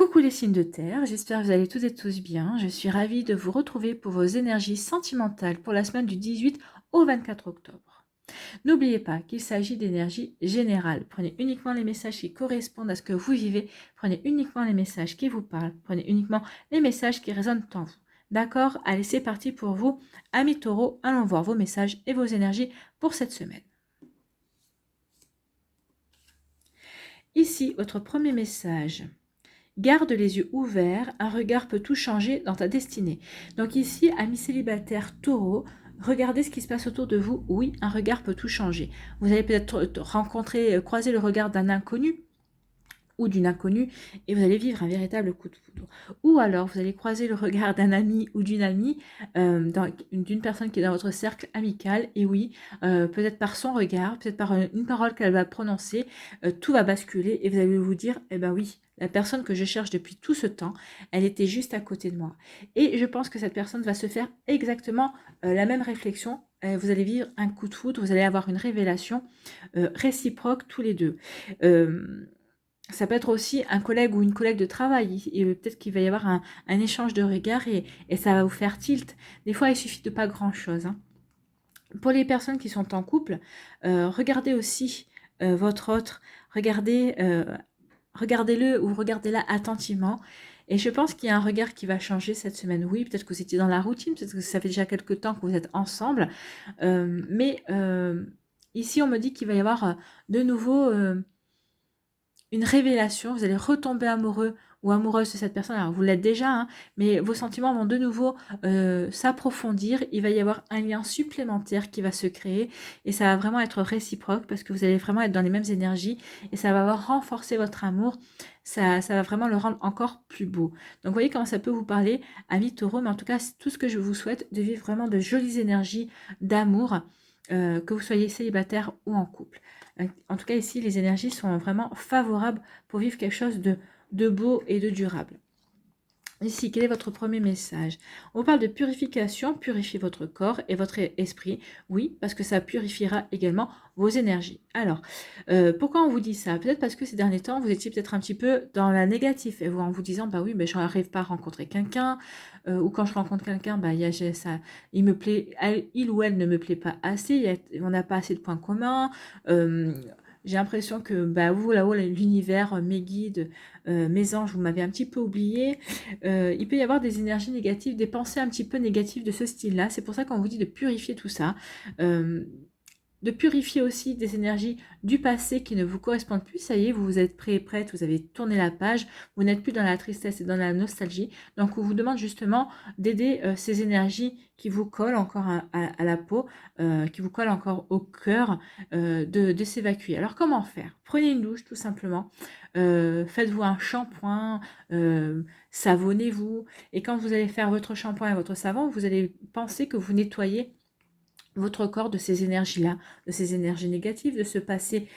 Coucou les signes de terre, j'espère que vous allez toutes et tous bien. Je suis ravie de vous retrouver pour vos énergies sentimentales pour la semaine du 18 au 24 octobre. N'oubliez pas qu'il s'agit d'énergie générale. Prenez uniquement les messages qui correspondent à ce que vous vivez. Prenez uniquement les messages qui vous parlent. Prenez uniquement les messages qui résonnent en vous. D'accord? Allez, c'est parti pour vous. Amis taureaux, allons voir vos messages et vos énergies pour cette semaine. Ici, votre premier message. Garde les yeux ouverts, un regard peut tout changer dans ta destinée. Donc ici, amis célibataires taureaux, regardez ce qui se passe autour de vous. Oui, un regard peut tout changer. Vous allez peut-être croiser le regard d'un inconnu ou d'une inconnue et vous allez vivre un véritable coup de foudre. Ou alors, vous allez croiser le regard d'un ami ou d'une amie, d'une personne qui est dans votre cercle amical et oui, peut-être par son regard, peut-être par une parole qu'elle va prononcer, tout va basculer et vous allez vous dire, eh ben oui, la personne que je cherche depuis tout ce temps, elle était juste à côté de moi. Et je pense que cette personne va se faire exactement la même réflexion. Vous allez vivre un coup de foudre, vous allez avoir une révélation réciproque tous les deux. Ça peut être aussi un collègue ou une collègue de travail. Et peut-être qu'il va y avoir un échange de regards et ça va vous faire tilt. Des fois, il suffit de pas grand-chose. Hein. Pour les personnes qui sont en couple, regardez aussi votre autre. Regardez-le ou regardez-la attentivement. Et je pense qu'il y a un regard qui va changer cette semaine. Oui, peut-être que vous étiez dans la routine, peut-être que ça fait déjà quelques temps que vous êtes ensemble. Mais ici, on me dit qu'il va y avoir de nouveau une révélation, vous allez retomber amoureux ou amoureuse de cette personne, alors vous l'êtes déjà, hein, mais vos sentiments vont de nouveau s'approfondir, il va y avoir un lien supplémentaire qui va se créer et ça va vraiment être réciproque parce que vous allez vraiment être dans les mêmes énergies et ça va renforcer votre amour, ça va vraiment le rendre encore plus beau. Donc vous voyez comment ça peut vous parler, amis taureaux, mais en tout cas c'est tout ce que je vous souhaite, de vivre vraiment de jolies énergies d'amour, que vous soyez célibataire ou en couple. En tout cas, ici, les énergies sont vraiment favorables pour vivre quelque chose de beau et de durable. Ici, quel est votre premier message? On parle de purification, purifier votre corps et votre esprit. Oui, parce que ça purifiera également vos énergies. Alors, pourquoi on vous dit ça? Peut-être parce que ces derniers temps, vous étiez peut-être un petit peu dans la négative, et vous, en vous disant, bah oui, mais je n'arrive pas à rencontrer quelqu'un, ou quand je rencontre quelqu'un, bah, ça, il me plaît, il ou elle ne me plaît pas assez, on n'a pas assez de points communs, j'ai l'impression que bah, vous, là-haut, l'univers, mes guides, mes anges, vous m'avez un petit peu oublié. Il peut y avoir des énergies négatives, des pensées un petit peu négatives de ce style-là. C'est pour ça qu'on vous dit de purifier tout ça. De purifier aussi des énergies du passé qui ne vous correspondent plus. Ça y est, vous êtes prêt et prête, vous avez tourné la page, vous n'êtes plus dans la tristesse et dans la nostalgie. Donc, on vous demande justement d'aider ces énergies qui vous collent encore à la peau, qui vous collent encore au cœur, de s'évacuer. Alors, comment faire? Prenez une douche, tout simplement. Faites-vous un shampoing, savonnez-vous. Et quand vous allez faire votre shampoing et votre savon, vous allez penser que vous nettoyez votre corps de ces énergies-là, de ces énergies négatives, de ce passé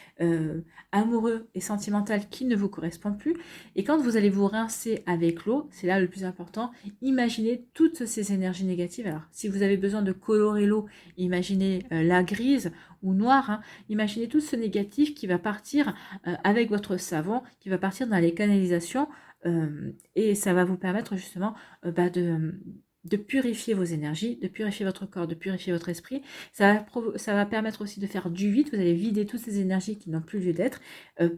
amoureux et sentimental qui ne vous correspond plus. Et quand vous allez vous rincer avec l'eau, c'est là le plus important, imaginez toutes ces énergies négatives. Alors, si vous avez besoin de colorer l'eau, imaginez la grise ou noire, hein, imaginez tout ce négatif qui va partir avec votre savon, qui va partir dans les canalisations, et ça va vous permettre justement de purifier vos énergies, de purifier votre corps, de purifier votre esprit. Ça va permettre aussi de faire du vide. Vous allez vider toutes ces énergies qui n'ont plus lieu d'être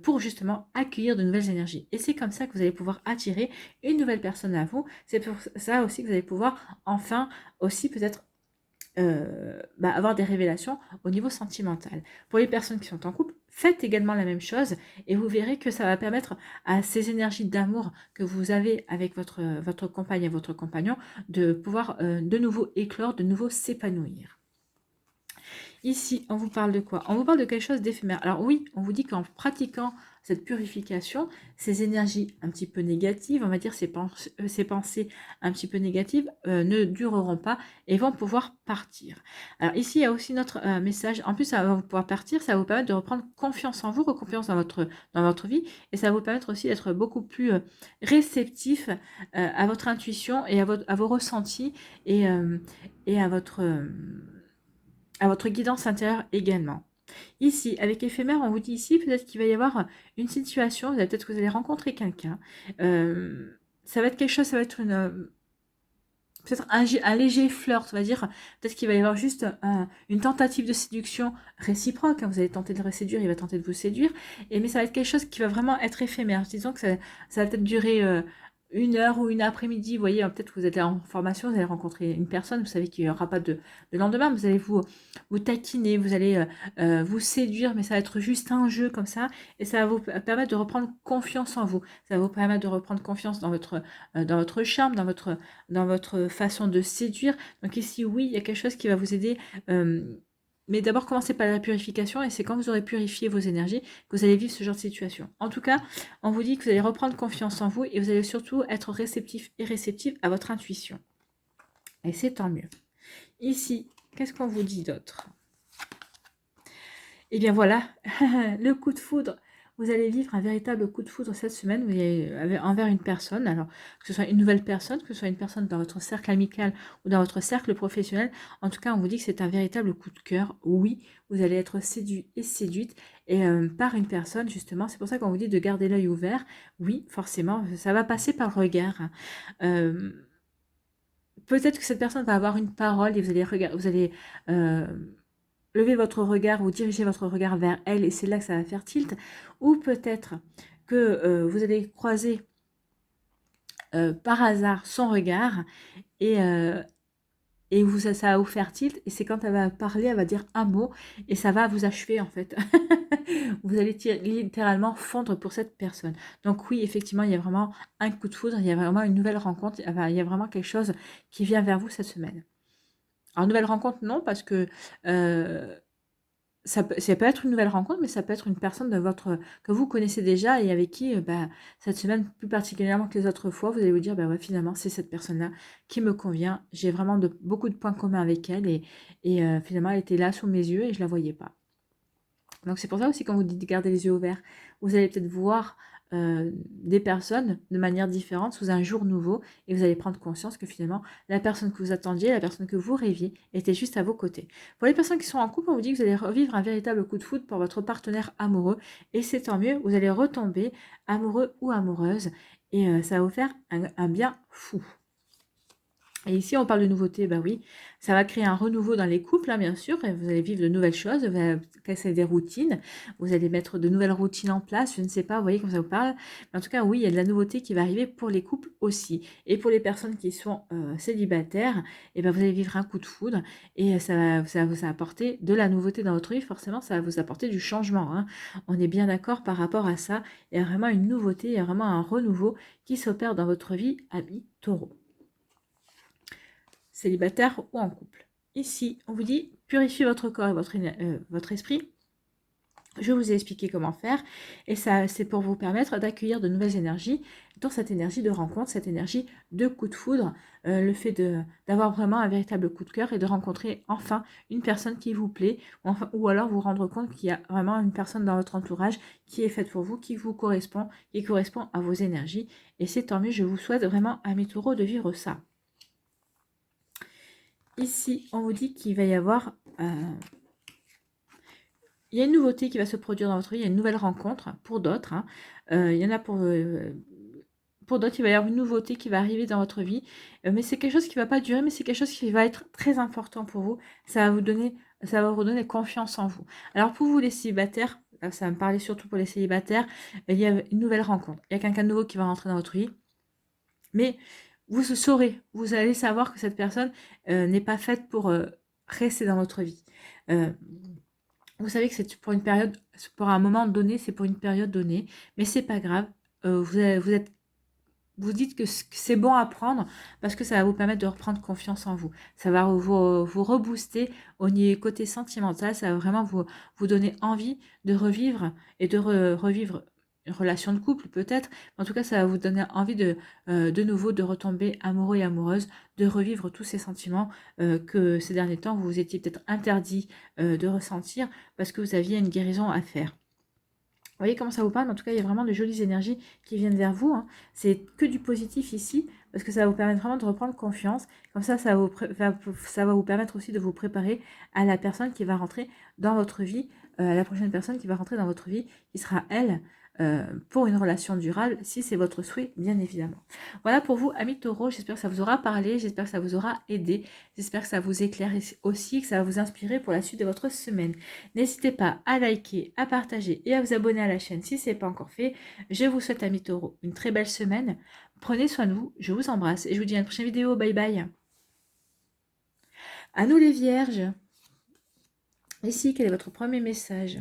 pour justement accueillir de nouvelles énergies. Et c'est comme ça que vous allez pouvoir attirer une nouvelle personne à vous. C'est pour ça aussi que vous allez pouvoir enfin aussi peut-être avoir des révélations au niveau sentimental. Pour les personnes qui sont en couple, faites également la même chose et vous verrez que ça va permettre à ces énergies d'amour que vous avez avec votre compagne et votre compagnon de pouvoir de nouveau éclore, de nouveau s'épanouir. Ici, on vous parle de quoi? On vous parle de quelque chose d'éphémère. Alors oui, on vous dit qu'en pratiquant cette purification, ces énergies un petit peu négatives, on va dire ces pensées un petit peu négatives, ne dureront pas et vont pouvoir partir. Alors ici, il y a aussi notre message. En plus, ça va pouvoir partir, ça va vous permettre de reprendre confiance en vous, confiance dans votre vie, et ça va vous permettre aussi d'être beaucoup plus réceptif à votre intuition et à vos ressentis et à votre guidance intérieure également. Ici, avec éphémère, on vous dit ici, peut-être qu'il va y avoir une situation, peut-être que vous allez rencontrer quelqu'un. Ça va être quelque chose, ça va être peut-être un léger flirt, on va dire. Peut-être qu'il va y avoir juste une tentative de séduction réciproque. Hein. Vous allez tenter de le séduire, il va tenter de vous séduire. Mais ça va être quelque chose qui va vraiment être éphémère. Disons que ça va peut-être durer 1 heure ou une après-midi. Vous voyez, peut-être que vous êtes en formation, vous allez rencontrer une personne, vous savez qu'il n'y aura pas de lendemain. Vous allez vous taquiner, vous allez vous séduire, mais ça va être juste un jeu comme ça. Et ça va vous permettre de reprendre confiance en vous. Ça va vous permettre de reprendre confiance dans votre charme, dans votre façon de séduire. Donc ici, oui, il y a quelque chose qui va vous aider. Mais d'abord, commencez par la purification et c'est quand vous aurez purifié vos énergies que vous allez vivre ce genre de situation. En tout cas, on vous dit que vous allez reprendre confiance en vous et vous allez surtout être réceptif et réceptive à votre intuition. Et c'est tant mieux. Ici, qu'est-ce qu'on vous dit d'autre? Eh bien voilà, le coup de foudre. Vous allez vivre un véritable coup de foudre cette semaine envers une personne, alors que ce soit une nouvelle personne, que ce soit une personne dans votre cercle amical ou dans votre cercle professionnel. En tout cas, on vous dit que c'est un véritable coup de cœur. Oui, vous allez être séduit et séduite par une personne, justement. C'est pour ça qu'on vous dit de garder l'œil ouvert. Oui, forcément, ça va passer par le regard. Peut-être que cette personne va avoir une parole et vous allez lever votre regard ou diriger votre regard vers elle et c'est là que ça va faire tilt. Ou peut-être que vous allez croiser par hasard son regard et ça va vous faire tilt et c'est quand elle va parler, elle va dire un mot et ça va vous achever en fait. Vous allez littéralement fondre pour cette personne. Donc oui, effectivement, il y a vraiment un coup de foudre, il y a vraiment une nouvelle rencontre, il y a vraiment quelque chose qui vient vers vous cette semaine. Alors nouvelle rencontre, non, parce que ça peut être une nouvelle rencontre, mais ça peut être une personne que vous connaissez déjà et avec qui, cette semaine, plus particulièrement que les autres fois, vous allez vous dire, ouais, finalement, c'est cette personne-là qui me convient. J'ai vraiment beaucoup de points communs avec elle et finalement, elle était là sous mes yeux et je la voyais pas. Donc c'est pour ça aussi quand vous dites de garder les yeux ouverts, vous allez peut-être voir des personnes de manière différente sous un jour nouveau et vous allez prendre conscience que finalement la personne que vous attendiez, la personne que vous rêviez était juste à vos côtés. Pour les personnes qui sont en couple, on vous dit que vous allez revivre un véritable coup de foudre pour votre partenaire amoureux et c'est tant mieux, vous allez retomber amoureux ou amoureuse et ça va vous faire un bien fou. Et ici, on parle de nouveauté, bah oui, ça va créer un renouveau dans les couples, hein, bien sûr, et vous allez vivre de nouvelles choses, vous allez casser des routines, vous allez mettre de nouvelles routines en place, je ne sais pas, vous voyez comme ça vous parle. Mais en tout cas, oui, il y a de la nouveauté qui va arriver pour les couples aussi. Et pour les personnes qui sont célibataires, et ben vous allez vivre un coup de foudre et ça va vous apporter de la nouveauté dans votre vie, forcément, ça va vous apporter du changement. Hein. On est bien d'accord par rapport à ça, il y a vraiment une nouveauté, il y a vraiment un renouveau qui s'opère dans votre vie, amis taureau. Célibataire ou en couple. Ici, on vous dit purifiez votre corps et votre esprit. Je vous ai expliqué comment faire et ça, c'est pour vous permettre d'accueillir de nouvelles énergies, dans cette énergie de rencontre, cette énergie de coup de foudre, le fait d'avoir vraiment un véritable coup de cœur et de rencontrer enfin une personne qui vous plaît ou alors vous rendre compte qu'il y a vraiment une personne dans votre entourage qui est faite pour vous, qui vous correspond, qui correspond à vos énergies et c'est tant mieux, je vous souhaite vraiment à mes taureaux de vivre ça. Ici, on vous dit qu'il va y avoir... il y a une nouveauté qui va se produire dans votre vie, il y a une nouvelle rencontre pour d'autres. Hein. Il y en a pour d'autres, il va y avoir une nouveauté qui va arriver dans votre vie. Mais c'est quelque chose qui ne va pas durer, mais c'est quelque chose qui va être très important pour vous. Ça va vous donner confiance en vous. Alors pour vous les célibataires, ça va me parler surtout pour les célibataires, il y a une nouvelle rencontre. Il y a quelqu'un de nouveau qui va rentrer dans votre vie. Mais vous saurez, vous allez savoir que cette personne n'est pas faite pour rester dans votre vie. Vous savez que c'est pour une période, pour un moment donné, c'est pour une période donnée, mais c'est pas grave. Vous dites que c'est bon à prendre parce que ça va vous permettre de reprendre confiance en vous. Ça va vous rebooster au niveau côté sentimental. Ça va vraiment vous donner envie de revivre et de revivre une relation de couple peut-être. En tout cas, ça va vous donner envie de nouveau de retomber amoureux et amoureuse, de revivre tous ces sentiments que ces derniers temps vous vous étiez peut-être interdit de ressentir parce que vous aviez une guérison à faire. Vous voyez comment ça vous parle? En tout cas, il y a vraiment de jolies énergies qui viennent vers vous. Hein. C'est que du positif ici, parce que ça va vous permettre vraiment de reprendre confiance. Comme ça va vous permettre aussi de vous préparer à la personne qui va rentrer dans votre vie la prochaine personne qui va rentrer dans votre vie, qui sera elle, pour une relation durable, si c'est votre souhait, bien évidemment. Voilà pour vous, amis taureaux, j'espère que ça vous aura parlé, j'espère que ça vous aura aidé, j'espère que ça vous éclaire aussi, que ça va vous inspirer pour la suite de votre semaine. N'hésitez pas à liker, à partager et à vous abonner à la chaîne si ce n'est pas encore fait. Je vous souhaite, amis taureaux, une très belle semaine. Prenez soin de vous, je vous embrasse et je vous dis à une prochaine vidéo. Bye bye. À nous les vierges. Ici, quel est votre premier message?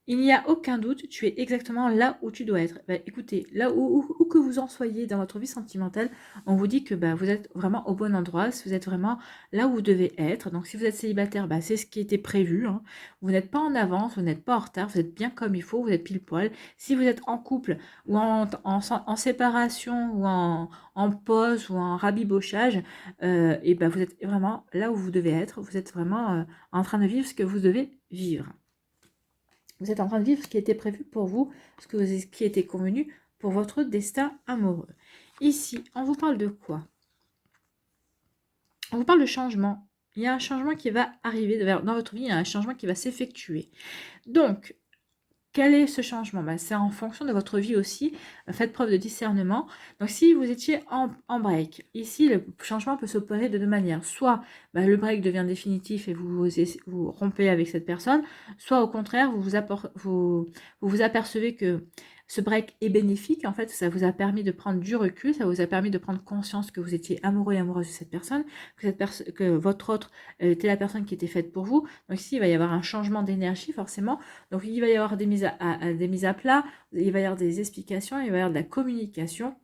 Il n'y a aucun doute, tu es exactement là où tu dois être. Bah, écoutez, là où que vous en soyez dans votre vie sentimentale, on vous dit que bah, vous êtes vraiment au bon endroit, si vous êtes vraiment là où vous devez être. Donc si vous êtes célibataire, bah, c'est ce qui était prévu. Hein. Vous n'êtes pas en avance, vous n'êtes pas en retard, vous êtes bien comme il faut, vous êtes pile poil. Si vous êtes en couple ou en séparation ou en pause ou en rabibochage, et bah, vous êtes vraiment là où vous devez être. Vous êtes vraiment en train de vivre ce que vous devez vivre. Vous êtes en train de vivre ce qui était prévu pour vous, ce qui était convenu pour votre destin amoureux. Ici, on vous parle de quoi? On vous parle de changement. Il y a un changement qui va arriver dans votre vie, il y a un changement qui va s'effectuer. Donc, quel est ce changement? C'est en fonction de votre vie aussi. Faites preuve de discernement. Donc, si vous étiez en break, ici, le changement peut s'opérer de deux manières. Soit le break devient définitif et vous rompez avec cette personne, soit au contraire, vous vous apercevez que ce break est bénéfique. En fait, ça vous a permis de prendre du recul, ça vous a permis de prendre conscience que vous étiez amoureux et amoureuse de cette personne, que votre autre était la personne qui était faite pour vous. Donc ici, il va y avoir un changement d'énergie forcément. Donc il va y avoir des mises à plat, il va y avoir des explications, il va y avoir de la communication.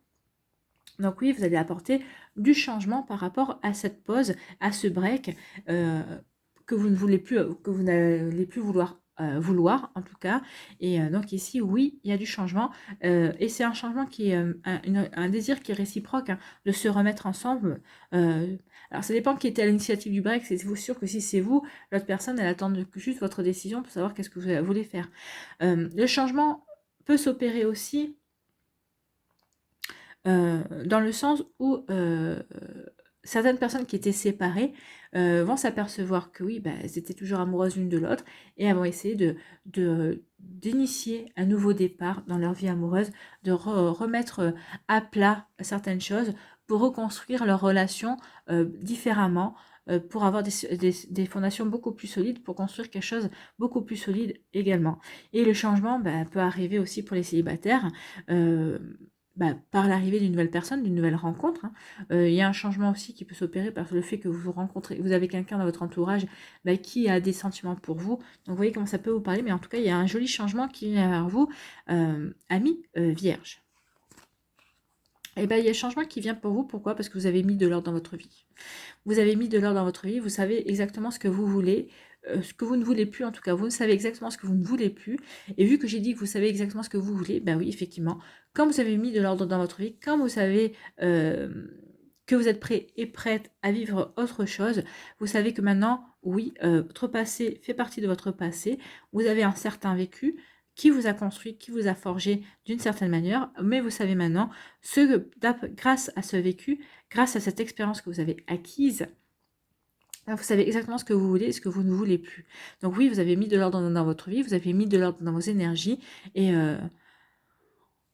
Donc oui, vous allez apporter du changement par rapport à cette pause, à ce break que vous ne voulez plus, que vous n'allez plus vouloir en tout cas. Et donc ici, oui, il y a du changement. Et c'est un changement qui est un désir qui est réciproque, hein, de se remettre ensemble. Alors ça dépend qui était à l'initiative du break. C'est vous sûr que si c'est vous, l'autre personne, elle attend juste votre décision pour savoir qu'est-ce que vous voulez faire. Le changement peut s'opérer aussi dans le sens où certaines personnes qui étaient séparées vont s'apercevoir que oui, elles étaient toujours amoureuses l'une de l'autre et elles vont essayer d'initier un nouveau départ dans leur vie amoureuse, de remettre à plat certaines choses pour reconstruire leur relation différemment, pour avoir des fondations beaucoup plus solides, pour construire quelque chose beaucoup plus solide également. Et le changement peut arriver aussi pour les célibataires. Par l'arrivée d'une nouvelle personne, d'une nouvelle rencontre. Hein. Il y a un changement aussi qui peut s'opérer par le fait que vous avez quelqu'un dans votre entourage qui a des sentiments pour vous. Donc vous voyez comment ça peut vous parler, mais en tout cas, il y a un joli changement qui vient vers vous, amis vierges. Et il y a un changement qui vient pour vous. Pourquoi? Parce que vous avez mis de l'ordre dans votre vie. Vous avez mis de l'ordre dans votre vie, vous savez exactement ce que vous voulez, ce que vous ne voulez plus, en tout cas, vous savez exactement ce que vous ne voulez plus. Et vu que j'ai dit que vous savez exactement ce que vous voulez, oui, effectivement, quand vous avez mis de l'ordre dans votre vie, quand vous savez que vous êtes prêt et prête à vivre autre chose, vous savez que maintenant, oui, votre passé fait partie de votre passé, vous avez un certain vécu qui vous a construit, qui vous a forgé d'une certaine manière, mais vous savez maintenant, grâce à ce vécu, grâce à cette expérience que vous avez acquise, vous savez exactement ce que vous voulez et ce que vous ne voulez plus. Donc oui, vous avez mis de l'ordre dans votre vie, vous avez mis de l'ordre dans vos énergies et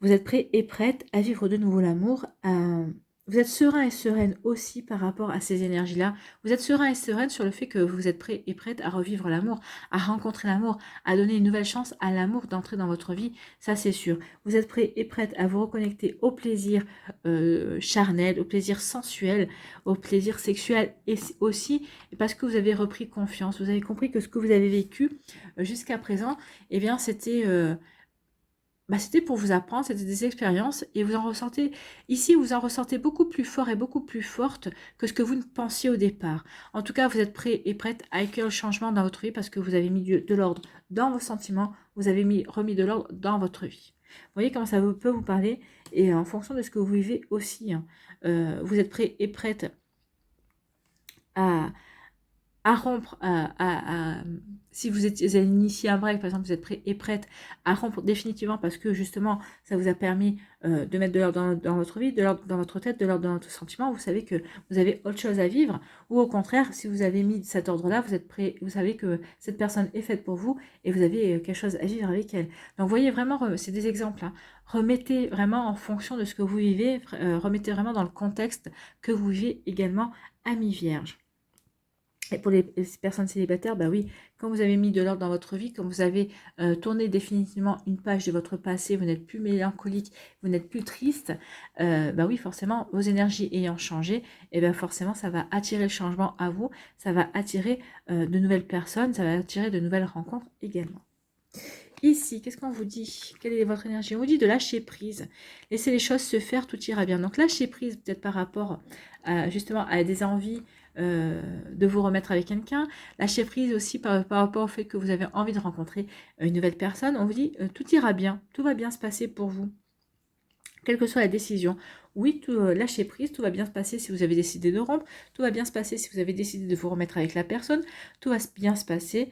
vous êtes prêt et prête à vivre de nouveau l'amour. Vous êtes serein et sereine aussi par rapport à ces énergies-là. Vous êtes serein et sereine sur le fait que vous êtes prêt et prête à revivre l'amour, à rencontrer l'amour, à donner une nouvelle chance à l'amour d'entrer dans votre vie. Ça, c'est sûr. Vous êtes prêt et prête à vous reconnecter au plaisir charnel, au plaisir sensuel, au plaisir sexuel et aussi parce que vous avez repris confiance. Vous avez compris que ce que vous avez vécu jusqu'à présent, eh bien, c'était pour vous apprendre, c'était des expériences et vous en ressortez, ici vous en ressortez beaucoup plus fort et beaucoup plus forte que ce que vous ne pensiez au départ. En tout cas, vous êtes prêt et prête à accueillir le changement dans votre vie parce que vous avez mis de l'ordre dans vos sentiments, vous avez remis de l'ordre dans votre vie. Vous voyez comment ça peut vous parler et en fonction de ce que vous vivez aussi, hein, vous êtes prêt et prête à à rompre, si vous avez initié un break, par exemple, vous êtes prêt et prête à rompre définitivement parce que justement, ça vous a permis de mettre de l'ordre dans votre vie, de l'ordre dans votre tête, de l'ordre dans votre sentiment. Vous savez que vous avez autre chose à vivre, ou au contraire, si vous avez mis cet ordre-là, vous êtes prêt, vous savez que cette personne est faite pour vous et vous avez quelque chose à vivre avec elle. Donc, vous voyez vraiment, c'est des exemples, hein. Remettez vraiment en fonction de ce que vous vivez, remettez vraiment dans le contexte que vous vivez également, ami Vierge. Et pour les personnes célibataires, bah oui, quand vous avez mis de l'ordre dans votre vie, quand vous avez tourné définitivement une page de votre passé, vous n'êtes plus mélancolique, vous n'êtes plus triste, bah oui, forcément, vos énergies ayant changé, et bien forcément, ça va attirer le changement à vous, ça va attirer de nouvelles personnes, ça va attirer de nouvelles rencontres également. Ici, qu'est-ce qu'on vous dit? Quelle est votre énergie? On vous dit de lâcher prise. Laissez les choses se faire, tout ira bien. Donc lâcher prise peut-être par rapport justement à des envies de vous remettre avec quelqu'un. Lâcher prise aussi par rapport au fait que vous avez envie de rencontrer une nouvelle personne. On vous dit tout ira bien, tout va bien se passer pour vous. Quelle que soit la décision. Oui, lâchez prise, tout va bien se passer si vous avez décidé de rompre. Tout va bien se passer si vous avez décidé de vous remettre avec la personne. Tout va bien se passer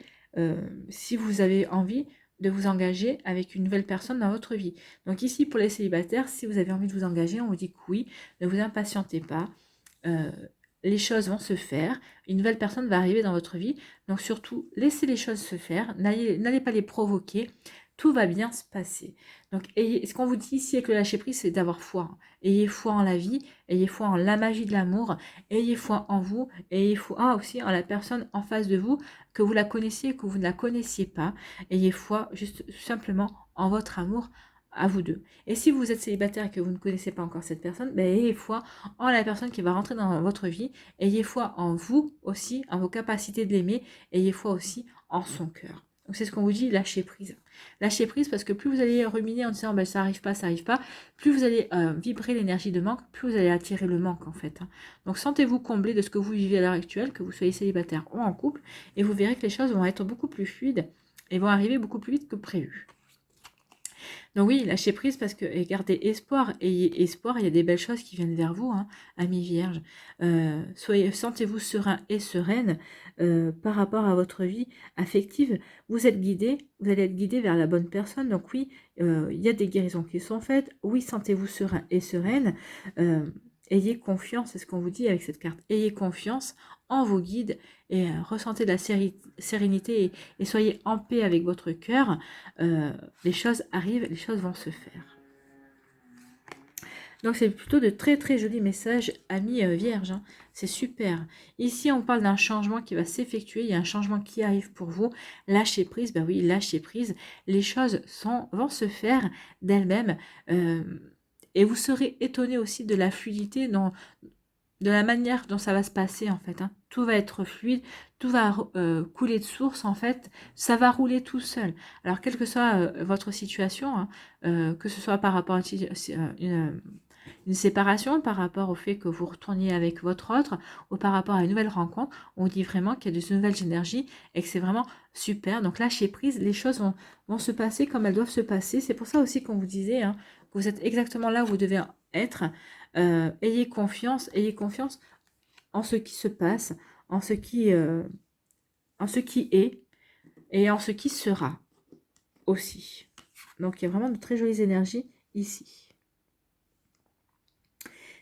si vous avez envie de vous engager avec une nouvelle personne dans votre vie. Donc ici, pour les célibataires, si vous avez envie de vous engager, on vous dit que oui, ne vous impatientez pas. Les choses vont se faire, une nouvelle personne va arriver dans votre vie. Donc surtout, laissez les choses se faire, n'allez pas les provoquer. Tout va bien se passer. Donc, ce qu'on vous dit ici avec le lâcher prise, c'est d'avoir foi. Ayez foi en la vie, ayez foi en la magie de l'amour, ayez foi en vous, ayez foi aussi en la personne en face de vous, que vous la connaissiez, que vous ne la connaissiez pas. Ayez foi juste simplement en votre amour à vous deux. Et si vous êtes célibataire et que vous ne connaissez pas encore cette personne, ben, ayez foi en la personne qui va rentrer dans votre vie, ayez foi en vous aussi, en vos capacités de l'aimer, ayez foi aussi en son cœur. Donc c'est ce qu'on vous dit, lâchez prise. Lâchez prise parce que plus vous allez ruminer en disant ben, ça arrive pas, plus vous allez vibrer l'énergie de manque, plus vous allez attirer le manque en fait. Hein. Donc sentez-vous comblé de ce que vous vivez à l'heure actuelle, que vous soyez célibataire ou en couple, et vous verrez que les choses vont être beaucoup plus fluides et vont arriver beaucoup plus vite que prévu. Donc oui, lâchez prise parce que et gardez espoir, ayez espoir, il y a des belles choses qui viennent vers vous, hein, amis vierges. Sentez-vous serein et sereine par rapport à votre vie affective. Vous êtes guidé, vous allez être guidé vers la bonne personne. Donc oui, il y a des guérisons qui sont faites. Oui, sentez-vous serein et sereine. Ayez confiance, c'est ce qu'on vous dit avec cette carte. Ayez confiance en vos guides et ressentez de la sérénité et soyez en paix avec votre cœur. Les choses arrivent, les choses vont se faire. Donc c'est plutôt de très très jolis messages, amis vierges, hein. C'est super. Ici on parle d'un changement qui va s'effectuer, il y a un changement qui arrive pour vous. Lâchez prise, bah oui, lâchez prise. Les choses vont se faire d'elles-mêmes. Et vous serez étonné aussi de la fluidité, de la manière dont ça va se passer en fait. Hein. Tout va être fluide, tout va couler de source en fait, ça va rouler tout seul. Alors quelle que soit votre situation, hein, que ce soit par rapport à une séparation, par rapport au fait que vous retourniez avec votre autre, ou par rapport à une nouvelle rencontre, on dit vraiment qu'il y a de nouvelles énergies et que c'est vraiment super. Donc lâchez prise, les choses vont se passer comme elles doivent se passer. C'est pour ça aussi qu'on vous disait hein, que vous êtes exactement là où vous devez être. Ayez confiance en ce qui se passe, en ce qui est et en ce qui sera aussi. Donc il y a vraiment de très jolies énergies ici.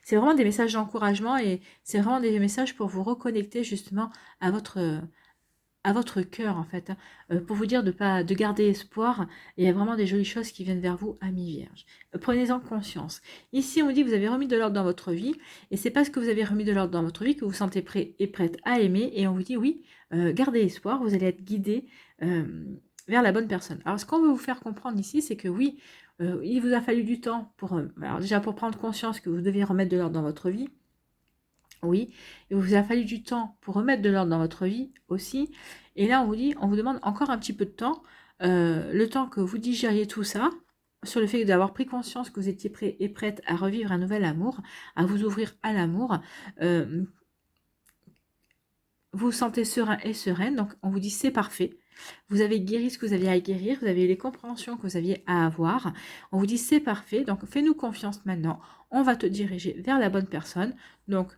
C'est vraiment des messages d'encouragement et c'est vraiment des messages pour vous reconnecter justement à votre cœur en fait, hein, pour vous dire de garder espoir. Il y a vraiment des jolies choses qui viennent vers vous, amis vierges. Prenez-en conscience. Ici, on dit que vous avez remis de l'ordre dans votre vie, et c'est parce que vous avez remis de l'ordre dans votre vie que vous vous sentez prêt et prête à aimer, et on vous dit oui, gardez espoir, vous allez être guidé vers la bonne personne. Alors, ce qu'on veut vous faire comprendre ici, c'est que oui, il vous a fallu du temps pour, alors déjà pour prendre conscience que vous deviez remettre de l'ordre dans votre vie. Oui, il vous a fallu du temps pour remettre de l'ordre dans votre vie aussi. Et là, on vous demande encore un petit peu de temps, le temps que vous digériez tout ça, sur le fait d'avoir pris conscience que vous étiez prêt et prête à revivre un nouvel amour, à vous ouvrir à l'amour. Vous vous sentez serein et sereine, donc on vous dit c'est parfait. Vous avez guéri ce que vous aviez à guérir, vous avez les compréhensions que vous aviez à avoir. On vous dit c'est parfait, donc fais-nous confiance maintenant. On va te diriger vers la bonne personne. Donc,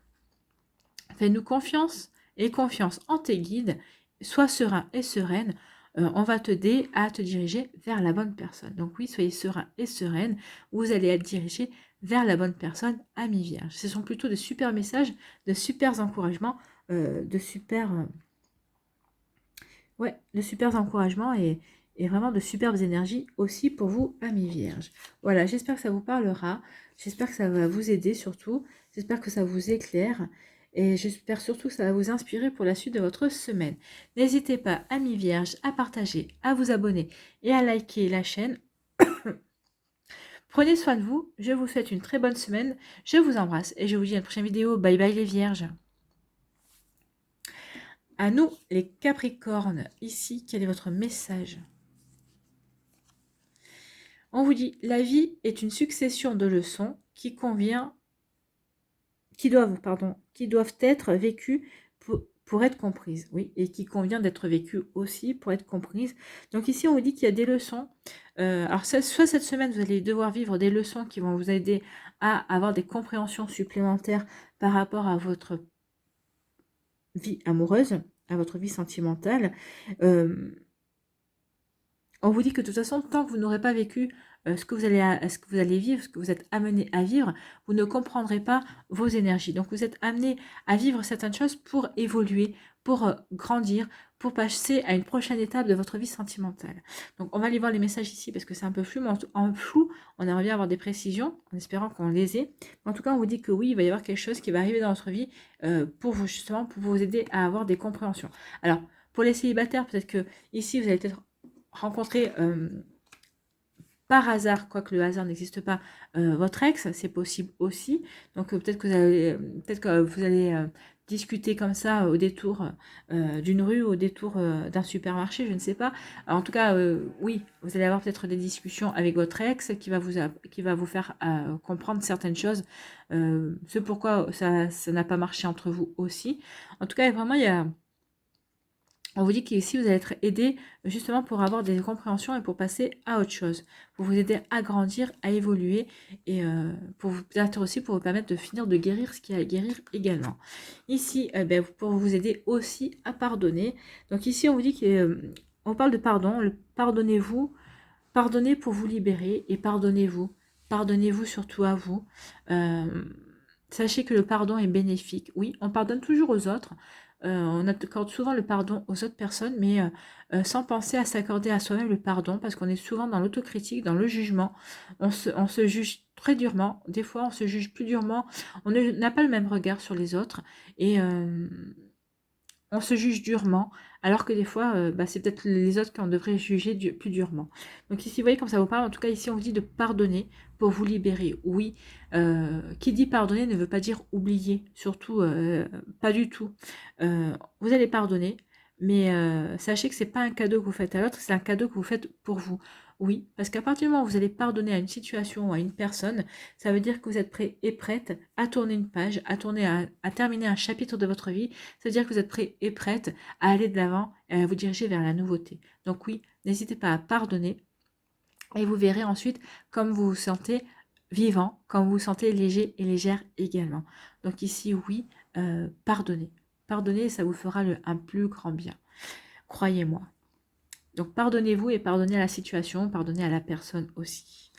fais-nous confiance et confiance en tes guides, sois serein et sereine, on va t'aider à te diriger vers la bonne personne. Donc oui, soyez serein et sereine, vous allez être dirigé vers la bonne personne, ami Vierge. Ce sont plutôt de super messages, de super encouragements, de super... ouais, de super encouragements et vraiment de superbes énergies aussi pour vous, amis vierges. Voilà, j'espère que ça vous parlera. J'espère que ça va vous aider surtout. J'espère que ça vous éclaire. Et j'espère surtout que ça va vous inspirer pour la suite de votre semaine. N'hésitez pas, amis vierges, à partager, à vous abonner et à liker la chaîne. Prenez soin de vous. Je vous souhaite une très bonne semaine. Je vous embrasse et je vous dis à une prochaine vidéo. Bye bye les vierges. À nous, les Capricornes. Ici, quel est votre message ? On vous dit, la vie est une succession de leçons qui doivent être vécues pour être comprises. Oui, et qui convient d'être vécues aussi pour être comprises. Donc ici, on vous dit qu'il y a des leçons. Alors, soit cette semaine, vous allez devoir vivre des leçons qui vont vous aider à avoir des compréhensions supplémentaires par rapport à votre vie amoureuse, à votre vie sentimentale. On vous dit que de toute façon, tant que vous n'aurez pas vécu ce que vous allez vivre, ce que vous êtes amené à vivre, vous ne comprendrez pas vos énergies. Donc vous êtes amené à vivre certaines choses pour évoluer, pour grandir, pour passer à une prochaine étape de votre vie sentimentale. Donc on va aller voir les messages ici parce que c'est un peu flou, mais en flou, on aimerait bien avoir des précisions, en espérant qu'on les ait. En tout cas, on vous dit que oui, il va y avoir quelque chose qui va arriver dans votre vie pour vous, justement, pour vous aider à avoir des compréhensions. Alors, pour les célibataires, peut-être que ici, vous allez peut-être rencontrer par hasard, quoique le hasard n'existe pas, votre ex, c'est possible aussi. Donc peut-être que vous allez discuter comme ça au détour d'une rue, au détour d'un supermarché, je ne sais pas. Alors, en tout cas, oui, vous allez avoir peut-être des discussions avec votre ex qui va vous faire comprendre certaines choses, ce pourquoi ça n'a pas marché entre vous aussi. En tout cas, vraiment, on vous dit qu'ici, vous allez être aidé justement pour avoir des compréhensions et pour passer à autre chose, pour vous aider à grandir, à évoluer et pour vous peut-être aussi pour vous permettre de finir de guérir ce qu'il y a à guérir également. Ici, pour vous aider aussi à pardonner. Donc ici, on vous dit qu'on parle de pardon, pardonnez-vous, pardonnez pour vous libérer et pardonnez-vous. Pardonnez-vous surtout à vous. Sachez que le pardon est bénéfique. Oui, on pardonne toujours aux autres. On accorde souvent le pardon aux autres personnes, mais sans penser à s'accorder à soi-même le pardon, parce qu'on est souvent dans l'autocritique, dans le jugement. On se juge très durement. Des fois, on se juge plus durement. On n'a pas le même regard sur les autres. Et on se juge durement, alors que des fois, c'est peut-être les autres qu'on devrait juger plus durement. Donc ici, vous voyez comme ça vous parle. En tout cas, ici, on vous dit de pardonner pour vous libérer. Oui, qui dit pardonner ne veut pas dire oublier, surtout pas du tout. Vous allez pardonner, mais sachez que c'est pas un cadeau que vous faites à l'autre, c'est un cadeau que vous faites pour vous. Oui, parce qu'à partir du moment où vous allez pardonner à une situation ou à une personne, ça veut dire que vous êtes prêt et prête à tourner une page, à terminer un chapitre de votre vie. Ça veut dire que vous êtes prêt et prête à aller de l'avant et à vous diriger vers la nouveauté. Donc oui, n'hésitez pas à pardonner et vous verrez ensuite comme vous vous sentez vivant, comme vous vous sentez léger et légère également. Donc ici, oui, pardonnez. Pardonnez, ça vous fera un plus grand bien. Croyez-moi. Donc pardonnez-vous et pardonnez à la situation, pardonnez à la personne aussi.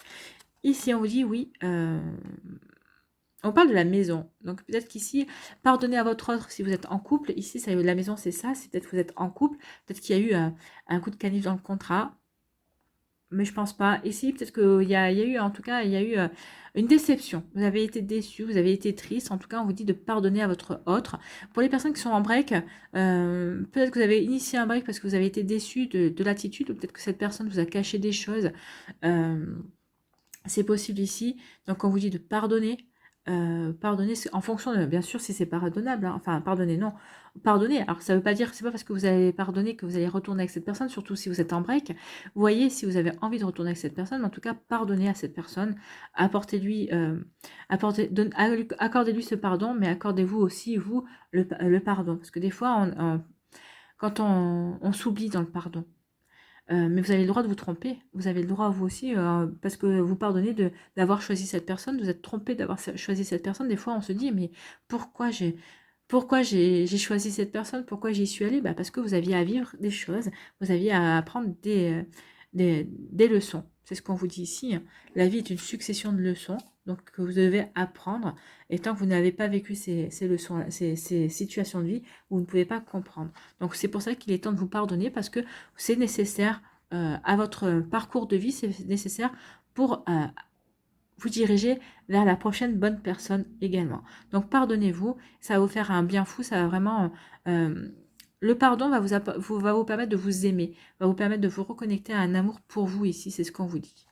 Ici, on vous dit oui, on parle de la maison. Donc peut-être qu'ici, pardonnez à votre autre si vous êtes en couple. Ici, la maison, c'est ça. C'est peut-être que vous êtes en couple. Peut-être qu'il y a eu un coup de canif dans le contrat. Mais je pense pas. Ici, peut-être qu'il y a eu, en tout cas, il y a eu une déception. Vous avez été déçu, vous avez été triste. En tout cas, on vous dit de pardonner à votre autre. Pour les personnes qui sont en break, peut-être que vous avez initié un break parce que vous avez été déçu de l'attitude, ou peut-être que cette personne vous a caché des choses. C'est possible ici. Donc, on vous dit de pardonner. Pardonner en fonction de, bien sûr, si c'est pardonnable, hein. Enfin, pardonner, non. Pardonner, alors ça veut pas dire, c'est pas parce que vous allez pardonner que vous allez retourner avec cette personne, surtout si vous êtes en break. Vous voyez, si vous avez envie de retourner avec cette personne, mais en tout cas, pardonnez à cette personne, apportez-lui, accordez-lui ce pardon, mais accordez-vous aussi, vous, le pardon. Parce que des fois, quand on s'oublie dans le pardon. Mais vous avez le droit de vous tromper. Vous avez le droit, vous aussi, parce que vous pardonnez d'avoir choisi cette personne. Vous êtes trompé d'avoir choisi cette personne. Des fois, on se dit, mais pourquoi Pourquoi j'ai choisi cette personne? Pourquoi j'y suis allée? Bah, parce que vous aviez à vivre des choses, vous aviez à apprendre des leçons. C'est ce qu'on vous dit ici, hein. La vie est une succession de leçons, donc que vous devez apprendre. Et tant que vous n'avez pas vécu ces leçons, ces situations de vie, vous ne pouvez pas comprendre. Donc c'est pour ça qu'il est temps de vous pardonner, parce que c'est nécessaire à votre parcours de vie, c'est nécessaire pour vous diriger vers la prochaine bonne personne également. Donc pardonnez-vous, ça va vous faire un bien fou, ça va vraiment... le pardon va vous permettre de vous aimer, va vous permettre de vous reconnecter à un amour pour vous ici, c'est ce qu'on vous dit.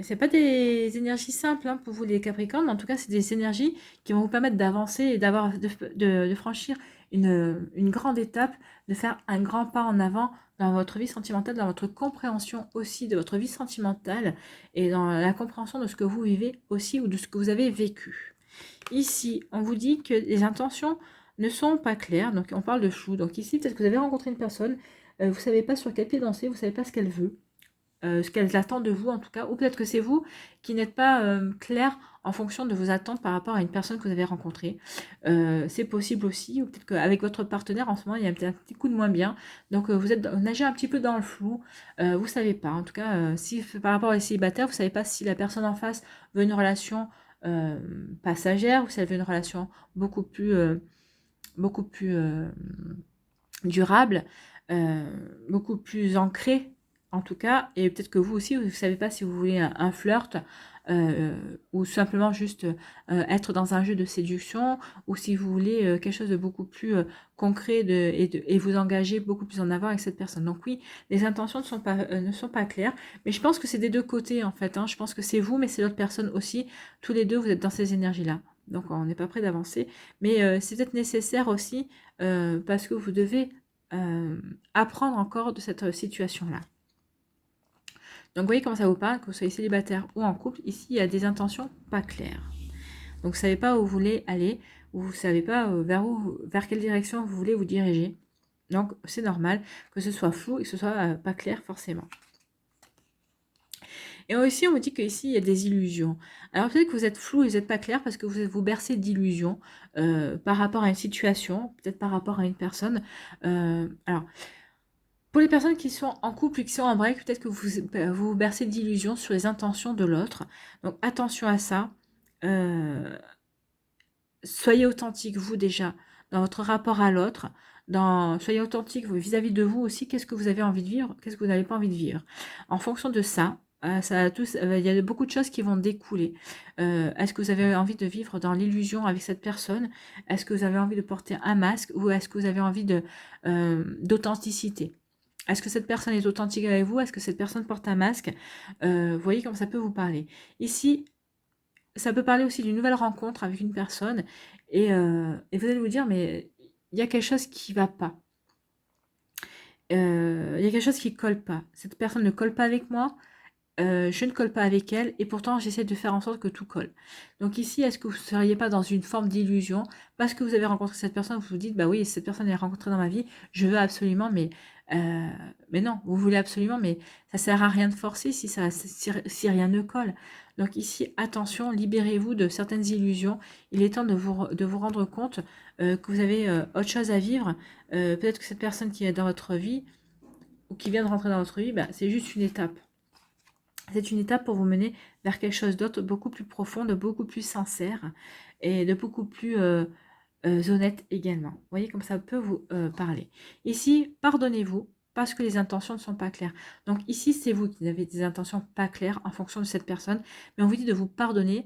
Ce n'est pas des énergies simples hein, pour vous les Capricornes, mais en tout cas c'est des énergies qui vont vous permettre d'avancer et de franchir une grande étape, de faire un grand pas en avant dans votre vie sentimentale, dans votre compréhension aussi de votre vie sentimentale et dans la compréhension de ce que vous vivez aussi ou de ce que vous avez vécu. Ici, on vous dit que les intentions ne sont pas claires, donc on parle de flou. Donc ici, peut-être que vous avez rencontré une personne, vous ne savez pas sur quel pied danser, vous ne savez pas ce qu'elle veut. Ce qu'elles attendent de vous en tout cas, ou peut-être que c'est vous qui n'êtes pas clair en fonction de vos attentes par rapport à une personne que vous avez rencontrée. C'est possible aussi, ou peut-être qu'avec votre partenaire en ce moment il y a un petit coup de moins bien, donc vous nagez un petit peu dans le flou, vous savez pas, en tout cas si par rapport aux célibataires, vous savez pas si la personne en face veut une relation passagère, ou si elle veut une relation beaucoup plus durable, beaucoup plus ancrée en tout cas, et peut-être que vous aussi, vous ne savez pas si vous voulez un flirt ou simplement juste être dans un jeu de séduction, ou si vous voulez quelque chose de beaucoup plus concret et vous engager beaucoup plus en avant avec cette personne. Donc oui, les intentions ne sont pas claires, mais je pense que c'est des deux côtés en fait, hein. Je pense que c'est vous, mais c'est l'autre personne aussi. Tous les deux, vous êtes dans ces énergies-là. Donc on n'est pas prêt d'avancer, mais c'est peut-être nécessaire aussi parce que vous devez apprendre encore de cette situation-là. Donc vous voyez comment ça vous parle, que vous soyez célibataire ou en couple, ici il y a des intentions pas claires. Donc vous ne savez pas où vous voulez aller, ou vous ne savez pas vers quelle direction vous voulez vous diriger. Donc c'est normal que ce soit flou et que ce soit pas clair forcément. Et aussi, on vous dit qu'ici, il y a des illusions. Alors peut-être que vous êtes flou et vous n'êtes pas clair parce que vous vous bercez d'illusions par rapport à une situation, peut-être par rapport à une personne. Alors, pour les personnes qui sont en couple et qui sont en break, peut-être que vous bercez d'illusions sur les intentions de l'autre. Donc attention à ça. Soyez authentique, vous déjà, dans votre rapport à l'autre. Soyez authentique vis-à-vis de vous aussi. Qu'est-ce que vous avez envie de vivre? Qu'est-ce que vous n'avez pas envie de vivre? En fonction de ça, il y a beaucoup de choses qui vont découler. Est-ce que vous avez envie de vivre dans l'illusion avec cette personne? Est-ce que vous avez envie de porter un masque? Ou est-ce que vous avez envie d'authenticité? Est-ce que cette personne est authentique avec vous? Est-ce que cette personne porte un masque? Vous voyez comme ça peut vous parler. Ici, ça peut parler aussi d'une nouvelle rencontre avec une personne et vous allez vous dire, mais il y a quelque chose qui va pas. Il y a quelque chose qui colle pas. Cette personne ne colle pas avec moi, je ne colle pas avec elle et pourtant j'essaie de faire en sorte que tout colle. Donc ici, est-ce que vous ne seriez pas dans une forme d'illusion parce que vous avez rencontré cette personne, vous vous dites, bah oui, cette personne est rencontrée dans ma vie, je veux absolument, mais non, vous voulez absolument, mais ça sert à rien de forcer si rien ne colle. Donc ici, attention, libérez-vous de certaines illusions. Il est temps de vous rendre compte que vous avez autre chose à vivre. Peut-être que cette personne qui est dans votre vie ou qui vient de rentrer dans votre vie, bah, c'est juste une étape. C'est une étape pour vous mener vers quelque chose d'autre, beaucoup plus profond, de beaucoup plus sincère et de beaucoup plus honnête également. Vous voyez comme ça peut vous parler. Ici, pardonnez-vous parce que les intentions ne sont pas claires. Donc ici, c'est vous qui avez des intentions pas claires en fonction de cette personne, mais on vous dit de vous pardonner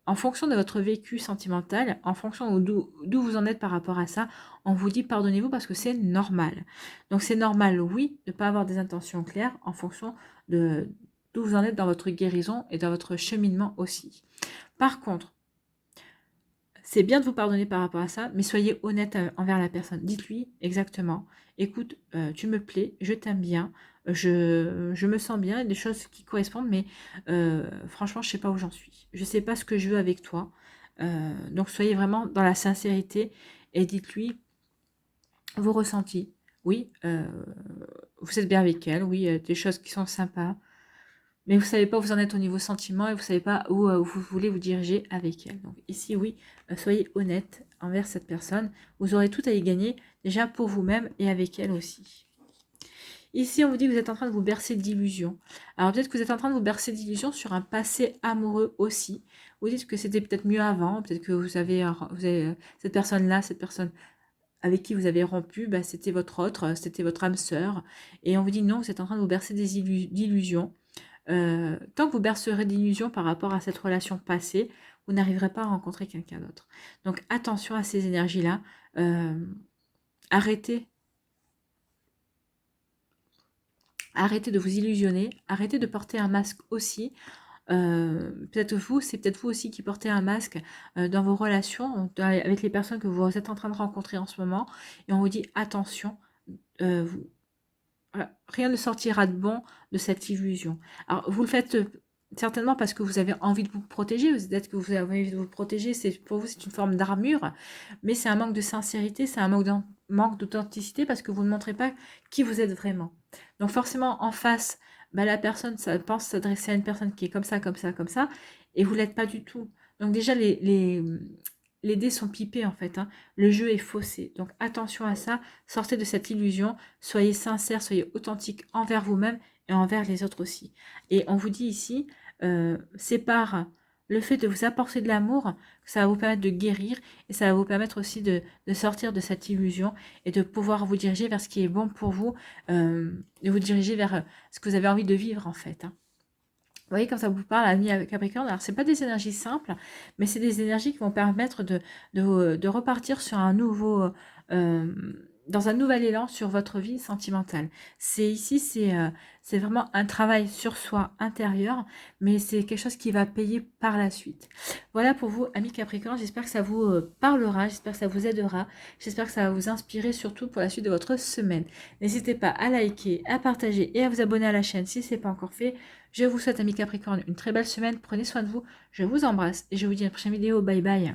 en fonction de votre vécu sentimental, en fonction d'où vous en êtes par rapport à ça. On vous dit pardonnez-vous parce que c'est normal. Donc c'est normal, oui, de ne pas avoir des intentions claires en fonction d'où vous en êtes dans votre guérison et dans votre cheminement aussi. Par contre, c'est bien de vous pardonner par rapport à ça, mais soyez honnête envers la personne. Dites-lui exactement, écoute, tu me plais, je t'aime bien, je me sens bien, il y a des choses qui correspondent, mais franchement, je ne sais pas où j'en suis. Je ne sais pas ce que je veux avec toi. Donc soyez vraiment dans la sincérité et dites-lui vos ressentis. Oui, vous êtes bien avec elle, oui, des choses qui sont sympas. mais vous savez pas où vous en êtes au niveau sentiment et vous savez pas où vous voulez vous diriger avec elle. Donc ici, oui, soyez honnête envers cette personne. Vous aurez tout à y gagner, déjà pour vous-même et avec elle aussi. Ici, on vous dit que vous êtes en train de vous bercer d'illusions. Alors peut-être que vous êtes en train de vous bercer d'illusions sur un passé amoureux aussi. Vous dites que c'était peut-être mieux avant, peut-être que cette personne-là, cette personne avec qui vous avez rompu, bah, c'était votre autre, c'était votre âme sœur. Et on vous dit non, vous êtes en train de vous bercer d'illusions. Tant que vous bercerez d'illusions par rapport à cette relation passée, vous n'arriverez pas à rencontrer quelqu'un d'autre. Donc attention à ces énergies-là. Arrêtez. Arrêtez de vous illusionner. Arrêtez de porter un masque aussi. C'est peut-être vous aussi qui portez un masque dans vos relations, avec les personnes que vous êtes en train de rencontrer en ce moment. Et on vous dit attention, rien ne sortira de bon de cette illusion. Alors, vous le faites certainement parce que vous avez envie de vous protéger, peut-être que vous avez envie de vous protéger, pour vous c'est une forme d'armure, mais c'est un manque de sincérité, c'est un manque d'authenticité parce que vous ne montrez pas qui vous êtes vraiment. Donc forcément, en face, bah, la personne pense s'adresser à une personne qui est comme ça, comme ça, comme ça, et vous l'êtes pas du tout. Donc déjà, les dés sont pipés en fait, hein. Le jeu est faussé. Donc attention à ça, sortez de cette illusion, soyez sincère, soyez authentique envers vous-même et envers les autres aussi. Et on vous dit ici, c'est par le fait de vous apporter de l'amour que ça va vous permettre de guérir et ça va vous permettre aussi de sortir de cette illusion et de pouvoir vous diriger vers ce qui est bon pour vous, de vous diriger vers ce que vous avez envie de vivre en fait, hein. Vous voyez, comme ça vous parle, ami Capricorne, alors c'est pas des énergies simples, mais c'est des énergies qui vont permettre de repartir sur un nouveau, dans un nouvel élan sur votre vie sentimentale. C'est vraiment un travail sur soi intérieur, mais c'est quelque chose qui va payer par la suite. Voilà pour vous, amis Capricorne, j'espère que ça vous parlera, j'espère que ça vous aidera, j'espère que ça va vous inspirer surtout pour la suite de votre semaine. N'hésitez pas à liker, à partager et à vous abonner à la chaîne si ce n'est pas encore fait. Je vous souhaite, amis Capricorne, une très belle semaine. Prenez soin de vous. Je vous embrasse et je vous dis à la prochaine vidéo. Bye bye.